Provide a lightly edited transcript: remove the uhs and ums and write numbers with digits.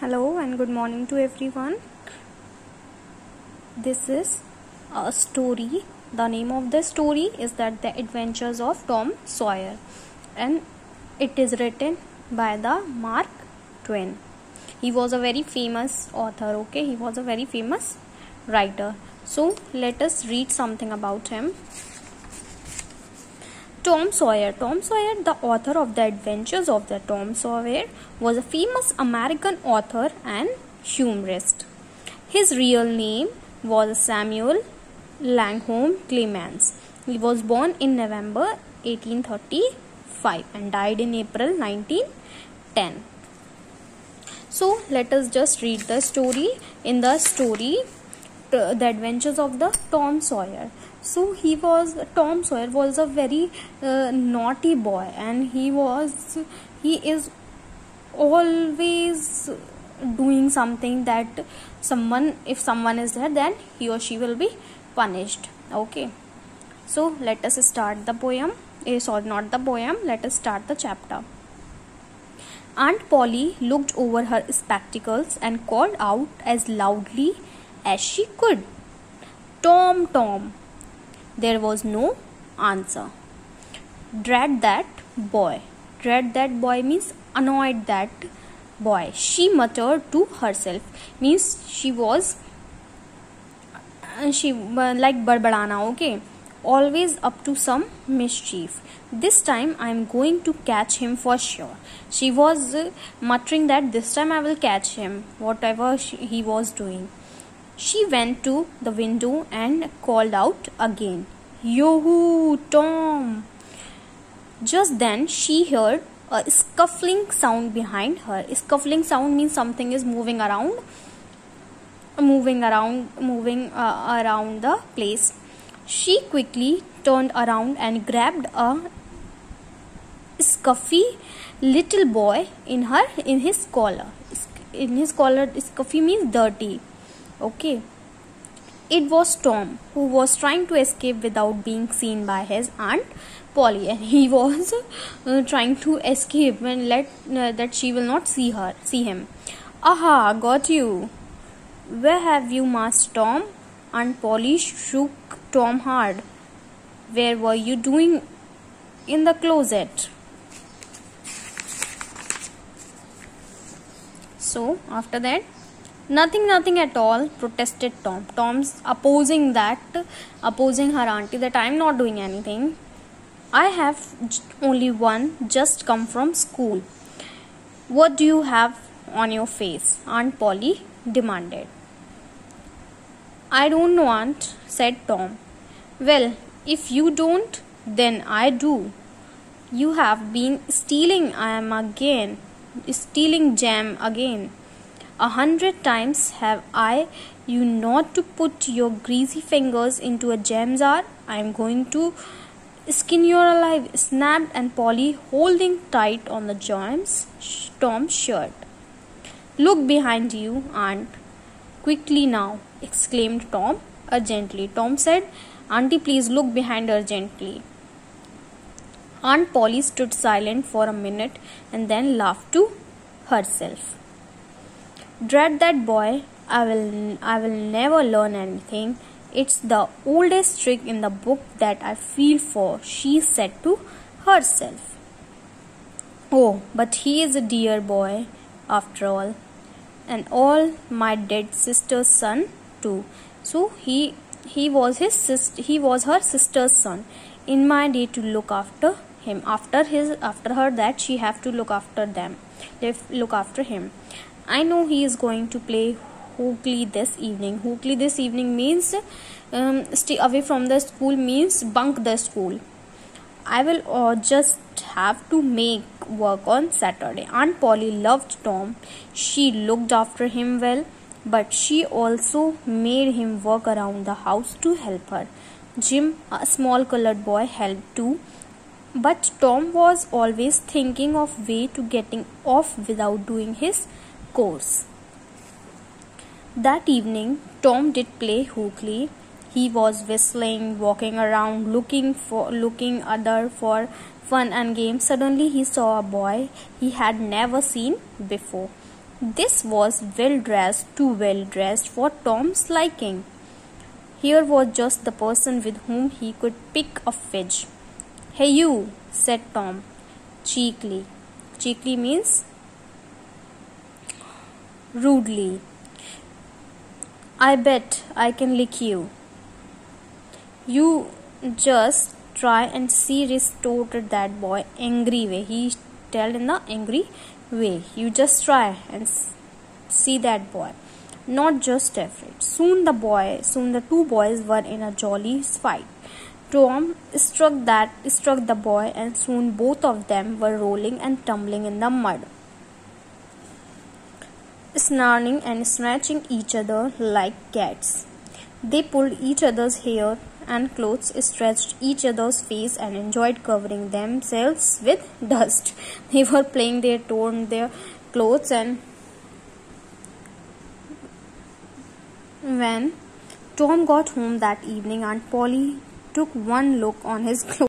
Hello and good morning to everyone. This is a story. The name of the story is that The Adventures of Tom Sawyer, and it is written by the Mark Twain. He was a very famous author. He was a very famous writer. So let us read something about him. Tom Sawyer, the author of The Adventures of the Tom Sawyer, was a famous American author and humorist. His real name was Samuel Langhorne Clemens. He was born in November 1835 and died in April 1910. So let us just read the story. In the story, The Adventures of the Tom Sawyer. So Tom Sawyer was a very naughty boy, and he is always doing something that if someone is there, then he or she will be punished. So let us start the poem. Let us start the chapter. Aunt Polly looked over her spectacles and called out as loudly as she could, "Tom, Tom." There was no answer. Dread that boy. Dread that boy means annoyed that boy. She muttered to herself. Means she like barbadana. Always up to some mischief. This time I am going to catch him for sure. She was muttering that this time I will catch him, whatever he was doing. She went to the window and called out again, "Yoo-hoo, Tom!" Just then she heard a scuffling sound behind her. Scuffling sound means something is moving around the place. She quickly turned around and grabbed a scuffy little boy in his collar. Scuffy means dirty. It was Tom, who was trying to escape without being seen by his Aunt Polly, and he was trying to escape and that she will not see him. "Aha, got you! Where have you masked Tom?" Aunt Polly shook Tom hard. "Where were you doing in the closet?" So after that, Nothing at all, protested Tom. Tom's opposing her auntie, that I am not doing anything. "I have only one just come from school." "What do you have on your face?" Aunt Polly demanded. "I don't know, Aunt," said Tom. "Well, if you don't, then I do. You have been stealing jam again. 100 times have I you not to put your greasy fingers into a jam jar. I am going to skin you alive," snapped Aunt Polly, holding tight on the Tom's shirt. "Look behind you, Aunt, quickly now," exclaimed Tom urgently. Tom said, "Auntie, please look behind urgently." Aunt Polly stood silent for a minute and then laughed to herself. "Dread that boy. I will never learn anything. It's the oldest trick in the book that I feel for," she said to herself. "Oh, but he is a dear boy after all, and all my dead sister's son too." So he was her sister's son. In my day to look after him, after her that she have to look after him. I know he is going to play hooky this evening. Hooky this evening means stay away from the school, means bunk the school. I will just have to make work on Saturday. Aunt Polly loved Tom. She looked after him well, but she also made him work around the house to help her. Jim, a small colored boy, helped too, but Tom was always thinking of way to getting off without doing his course. That evening Tom did play hooky. He was whistling, walking around, looking other for fun and games. Suddenly he saw a boy he had never seen before. This was well dressed, too well dressed for Tom's liking. Here was just the person with whom he could pick a fidge. "Hey you," said Tom, cheekily. Cheekily means rudely. "I bet I can lick you." "You just try and see," retorted that boy angry way. He told in the angry way. "You just try and see that boy. Not just afraid." Soon the two boys were in a jolly fight. Tom struck the boy, and soon both of them were rolling and tumbling in the mud, snarling and scratching each other like cats. They pulled each other's hair and clothes, stretched each other's face, and enjoyed covering themselves with dust. They were playing, they torn their clothes, and when Tom got home that evening, Aunt Polly took one look on his clothes